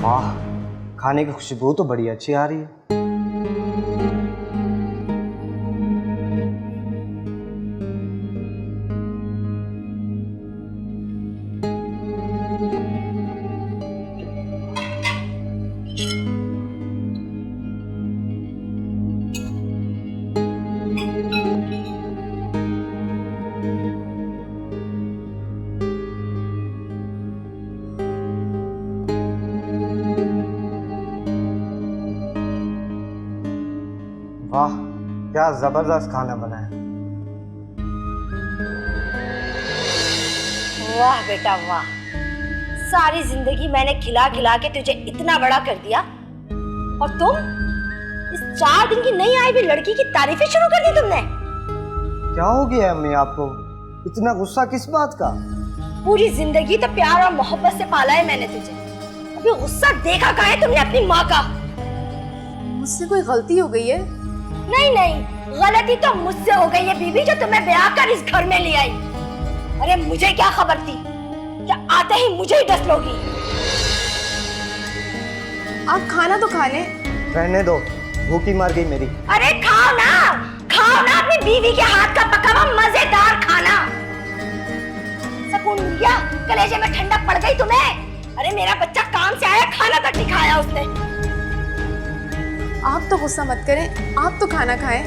वाह, खाने की खुशबू तो बड़ी अच्छी आ रही है। वाह, क्या जबरदस्त खाना बना है। वाह बेटा वाह, सारी जिंदगी मैंने खिला खिला के तुझे इतना बड़ा कर दिया और तुम इस 4 दिन की नई आई हुई लड़की की तारीफें शुरू कर दी तुमने। क्या हो गया अम्मी आपको? इतना गुस्सा किस बात का? पूरी जिंदगी तो प्यार और मोहब्बत से पाला है मैंने तुझे, अभी गुस्सा देखा कहाँ है तुमने अपनी माँ का? मुझसे कोई गलती हो गई है? नहीं नहीं, गलती तो मुझसे हो गई है बीबी, जो तुम्हें ब्याह कर इस घर में ले आई। अरे मुझे क्या खबर थी कि आते ही मुझे ही डस लोगी। आप खाना तो खा लें। रहने दो, भूखी मर गई मेरी। अरे खाओ ना अपनी बीवी के हाथ का पका हुआ मजेदार खाना। सुकून मिल गया, कलेजे में ठंडक पड़ गई तुम्हें। अरे मेरा बच्चा काम से आया, खाना तक नहीं खाया उसने। आप तो गुस्सा मत करें, आप तो खाना खाएं।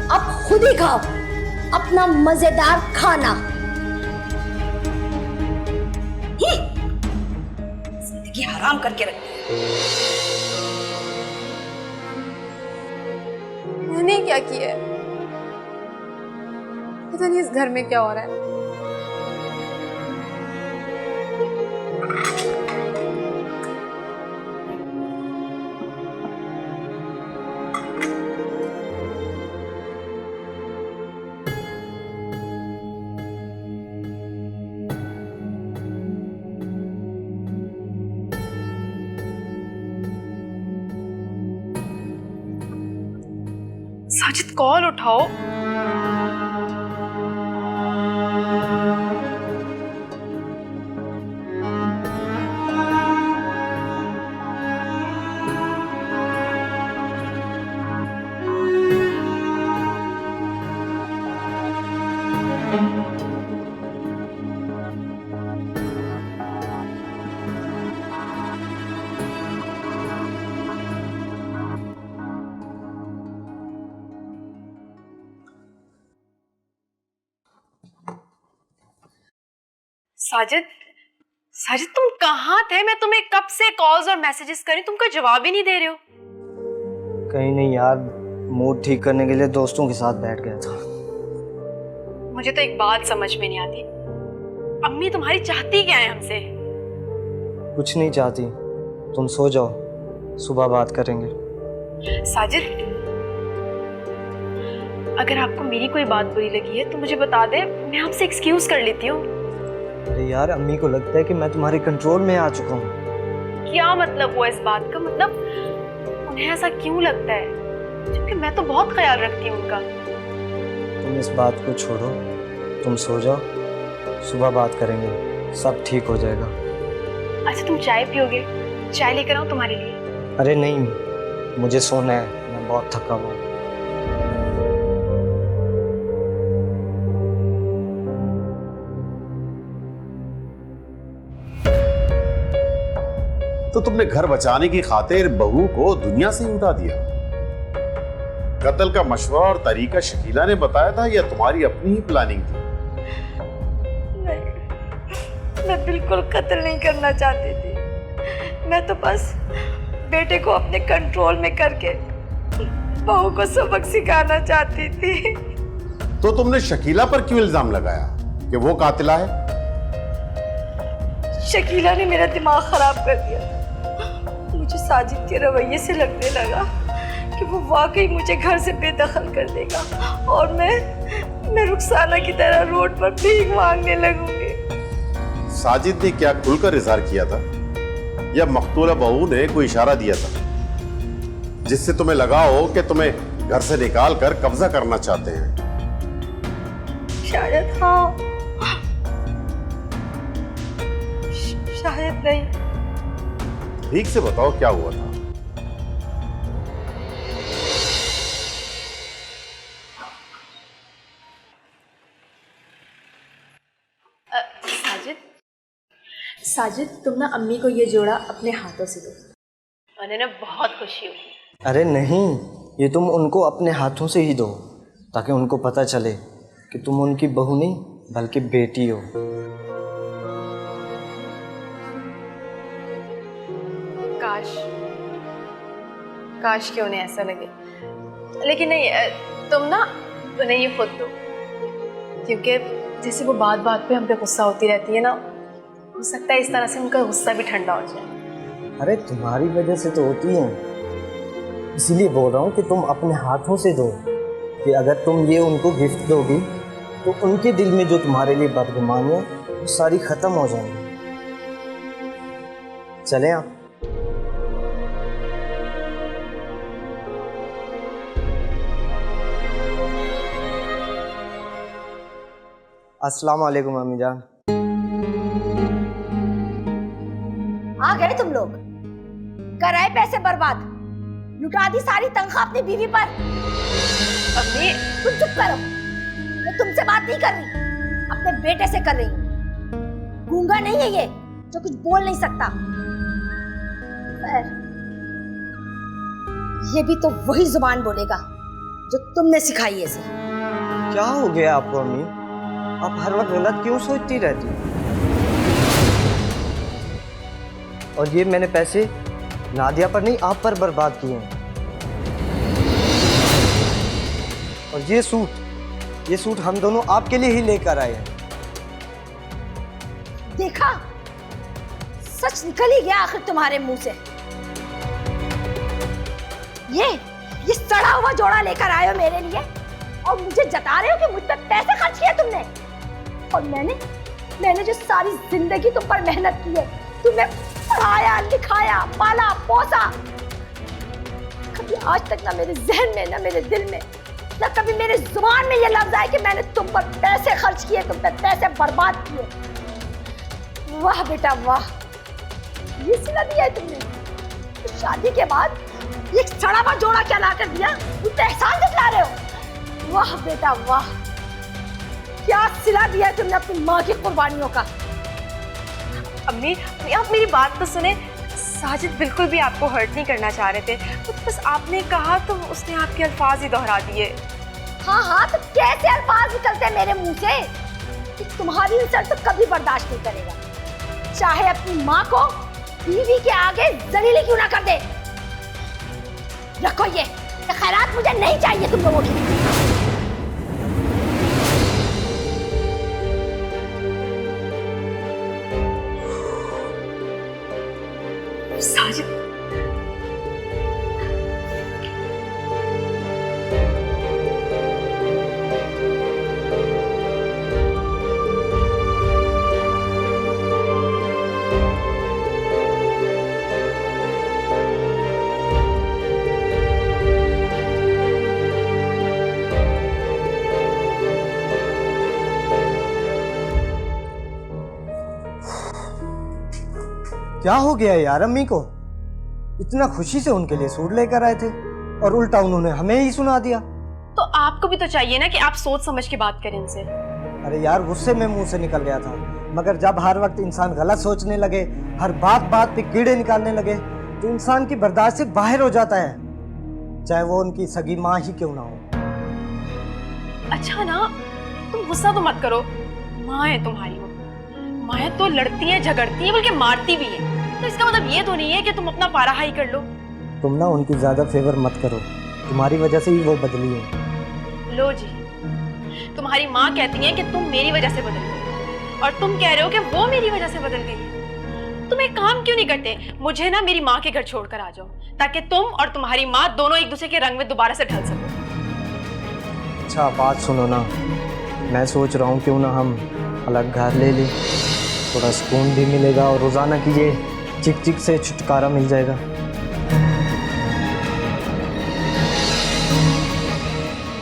अब खुद ही खाओ अपना मजेदार खाना। जिंदगी हराम करके रखी। मैंने क्या किया है? पता नहीं इस घर में क्या हो रहा है। साजिद कॉल उठाओ। साजिद, साजिद तुम कहाँ थे? मैं तुम्हें कब से कॉल्स और मैसेजेस करी, तुम कोई जवाब ही नहीं दे रहे हो। कहीं नहीं यार, मूड ठीक करने के लिए दोस्तों के साथ बैठ गया था। मुझे तो एक बात समझ में नहीं आती, अम्मी तुम्हारी चाहती क्या है हमसे? कुछ नहीं चाहती, तुम सो जाओ, सुबह बात करेंगे। साजिद, अगर आपको मेरी कोई बात बुरी लगी है तो मुझे बता दे, मैं आपसे एक्सक्यूज कर लेती हूँ। अरे यार, अम्मी को लगता है कि मैं तुम्हारे कंट्रोल में आ चुका हूँ। क्या मतलब हुआ इस बात का? मतलब उन्हें ऐसा क्यों लगता है, जबकि मैं तो बहुत ख्याल रखती हूँ उनका। तुम इस बात को छोड़ो, तुम सो जाओ, सुबह बात करेंगे, सब ठीक हो जाएगा। अच्छा तुम चाय पियोगे? चाय लेकर आऊँ तुम्हारे लिए? अरे नहीं, मुझे सोना है, मैं बहुत थका हुआ हूँ। तो तुमने घर बचाने की खातिर बहू को दुनिया से उठा दिया। कत्ल का मशवरा और तरीका शकीला ने बताया था या तुम्हारी अपनी ही प्लानिंग थी? नहीं, मैं बिल्कुल कत्ल नहीं करना चाहती थी। मैं तो बस बेटे को अपने कंट्रोल में करके बहू को सबक सिखाना चाहती थी। तो तुमने शकीला पर क्यों इल्जाम लगाया कि वो कातिला है? शकीला ने मेरा दिमाग खराब कर दिया। मुझे साजिद के रवैये से लगने लगा कि वो वाकई मुझे घर से बेदखल कर देगा और मैं रुखसाना की तरह रोड पर भीख मांगने लगूंगी। साजिद ने क्या खुलकर इजहार किया था या मकतूला बहू ने कोई इशारा दिया था जिससे तुम्हें लगा हो कि तुम्हें घर से निकाल कर कब्जा करना चाहते हैं? शायद हाँ, शायद नहीं। ठीक से बताओ क्या हुआ था। साजिद, साजिद तुम ना अम्मी को ये जोड़ा अपने हाथों से दो, उन्हें ना बहुत खुशी होगी। अरे नहीं, ये तुम उनको अपने हाथों से ही दो, ताकि उनको पता चले कि तुम उनकी बहू नहीं बल्कि बेटी हो। काश काश कि उन्हें ऐसा लगे, लेकिन नहीं, तुम ना उन्हें ये खुद दो, क्योंकि जैसे वो बात बात पे हम पे गुस्सा होती रहती है ना, हो सकता है इस तरह से उनका गुस्सा भी ठंडा हो जाए। अरे तुम्हारी वजह से तो होती है, इसीलिए बोल रहा हूँ कि तुम अपने हाथों से दो, कि अगर तुम ये उनको गिफ्ट दोगी तो उनके दिल में जो तुम्हारे लिए बदगुमानी है वो सारी ख़त्म हो जाएंगी। चलें आप। अस्सलाम वालेकुम अम्मी जान। आ गए तुम लोग, कराए पैसे बर्बाद, लुटा दी सारी तनख्वाह अपनी बीवी पर। अम्मी तुम चुप करो, मैं तुमसे बात नहीं कर रही, अपने बेटे से कर रही हूँ। गूंगा नहीं है ये जो कुछ बोल नहीं सकता। खैर, ये भी तो वही जुबान बोलेगा जो तुमने सिखाई है इसे। क्या हो गया आपको अम्मी? आप हर वक्त गलत क्यों सोचती रहती हो? और ये मैंने पैसे नादिया पर नहीं, आप पर बर्बाद किए हैं। और ये सूट हम दोनों आपके लिए ही लेकर आए हैं। देखा, सच निकल ही गया आखिर तुम्हारे मुंह से। ये सड़ा हुआ जोड़ा लेकर आए हो मेरे लिए और मुझे जता रहे हो कि मुझ पर पैसे खर्च किए तुमने। और मैंने जो सारी जिंदगी तुम पर मेहनत की है, तुम्हें पढ़ाया लिखाया पाला पोसा, कभी आज तक ना मेरे जहन में ना मेरे दिल में ना कभी मेरे जुबान में ये लफ्ज आया कि मैंने तुम पर पैसे खर्च किए, तुम पर पैसे बर्बाद किए। वाह बेटा वाह, ये सिला दिया है तुमने। तो शादी के बाद ये सड़ा हुआ जोड़ा क्या ला कर दिया, तुम एहसान दिखला रहे हो। वाह बेटा वाह, क्या सिला दिया है तुमने अपनी माँ की कुर्बानियों का। अम्मी आप मेरी बात तो सुने, साजिद बिल्कुल भी आपको हर्ट नहीं करना चाह रहे थे, तो बस आपने कहा तो उसने आपके अल्फाज ही दोहरा दिए। हाँ, तो कैसे अल्फाज निकलते हैं मेरे मुंह से कि तुम्हारी इंसल्ट तो कभी बर्दाश्त नहीं करेगा, चाहे अपनी माँ को बीवी के आगे जलीली क्यों ना कर दे। रखो ये खैरात मुझे नहीं चाहिए तुम लोगों की। साजिद क्या हो गया यार अम्मी को? इतना खुशी से उनके लिए सूट लेकर आए थे और उल्टा उन्होंने हमें ही सुना दिया। तो आपको भी तो चाहिए ना कि आप सोच समझ के बात करें उनसे। अरे यार, गुस्से में मुंह से निकल गया था, मगर जब हर वक्त इंसान गलत सोचने लगे, हर बात बात पे कीड़े निकालने लगे, तो इंसान की बर्दाश्त से बाहर हो जाता है, चाहे वो उनकी सगी माँ ही क्यों ना हो। अच्छा ना, तुम गुस्सा तो मत करो, माँ है तुम्हारी, वो माँ तो लड़ती है झगड़ती है बल्कि मारती भी है, तो इसका मतलब ये तो नहीं है कि तुम अपना पारा हाई कर लो। तुम ना उनकी ज्यादा फेवर मत करो, तुम्हारी वजह से ही वो बदली है। लो जी, तुम्हारी माँ कहती है कि तुम मेरी वजह से बदल गई और तुम कह रहे हो कि वो मेरी वजह से बदल गई। तुम एक काम क्यों नहीं करते, मुझे ना मेरी माँ के घर छोड़कर आ जाओ, ताकि तुम और तुम्हारी माँ दोनों एक दूसरे के रंग में दोबारा से ढल सको। अच्छा बात सुनो ना, मैं सोच रहा हूँ क्यों ना हम अलग घर ले लें, थोड़ा सुकून भी मिलेगा और रोजाना की ये चिक चिक से छुटकारा मिल जाएगा।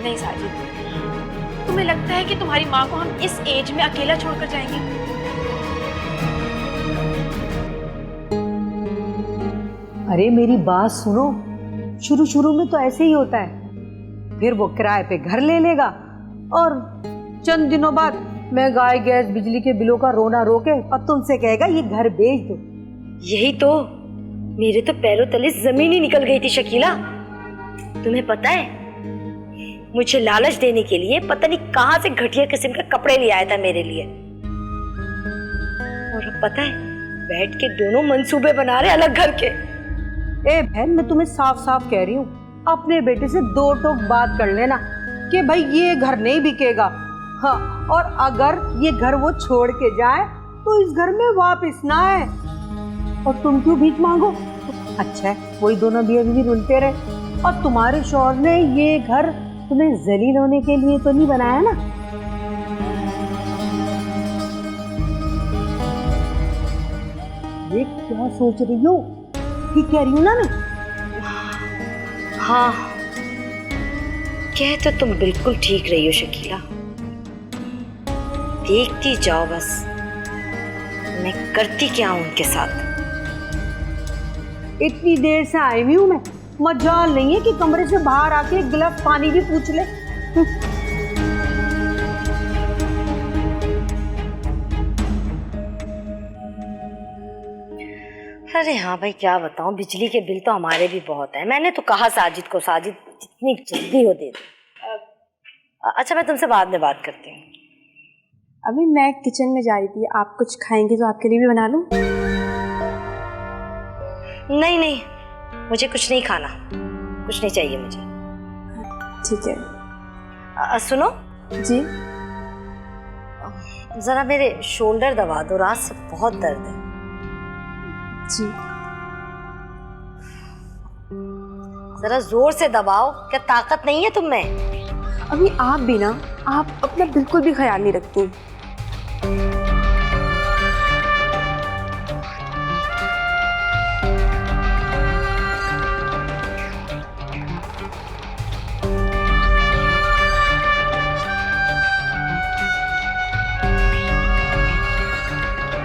नहीं साजिद, तुम्हें लगता है कि तुम्हारी माँ को हम इस एज में अकेला छोड़कर जाएंगे? अरे मेरी बात सुनो, शुरू शुरू में तो ऐसे ही होता है, फिर वो किराए पे घर ले लेगा और चंद दिनों बाद महंगाई, गैस, बिजली के बिलों का रोना रोके और तुमसे कहेगा ये घर बेच दो। यही तो, मेरे तो पैरों तले जमीन ही निकल गई थी शकीला। तुम्हें पता है, मुझे लालच देने के लिए पता नहीं कहां से घटिया किस्म के कपड़े ले आया था मेरे लिए। और अब पता है, बैठ के दोनों मंसूबे बना रहे अलग घर के। ए बहन, मैं तुम्हें साफ साफ कह रही हूँ, अपने बेटे से दो टोक बात कर लेना कि भाई ये घर नहीं बिकेगा। हाँ, और अगर ये घर वो छोड़ के जाए तो इस घर में वापस ना आए। और तुम क्यों भीख मांगो? अच्छा है, वही दोनों भी अभी भी रुलते रहे। और तुम्हारे शौहर ने ये घर तुम्हें जलील होने के लिए तो नहीं बनाया ना? ये क्या सोच रही हो? ठीक कह रही हूँ ना मैं? हाँ, कह तो तुम बिल्कुल ठीक रही हो शकीला। देखती जाओ बस मैं करती क्या हूं उनके साथ। इतनी देर से आई हुई हूँ मैं, मजाल नहीं है कि कमरे से बाहर आके एक गिलास पानी भी पूछ ले। अरे हाँ भाई, क्या बताऊं, बिजली के बिल तो हमारे भी बहुत है। मैंने तो कहा साजिद को, साजिद जितनी जल्दी हो दे दे। अच्छा, मैं तुमसे बाद में बात करती हूँ। अभी मैं किचन में जा रही थी, आप कुछ खाएंगे तो आपके लिए भी बना लूं? नहीं नहीं, मुझे कुछ नहीं खाना, कुछ नहीं चाहिए मुझे। ठीक है। सुनो जी। जरा मेरे शोल्डर दबा दो, रात से बहुत दर्द है। जी। जरा जोर से दबाओ, क्या ताकत नहीं है तुम में? अभी आप भी ना, आप अपना बिल्कुल भी ख्याल नहीं रखती।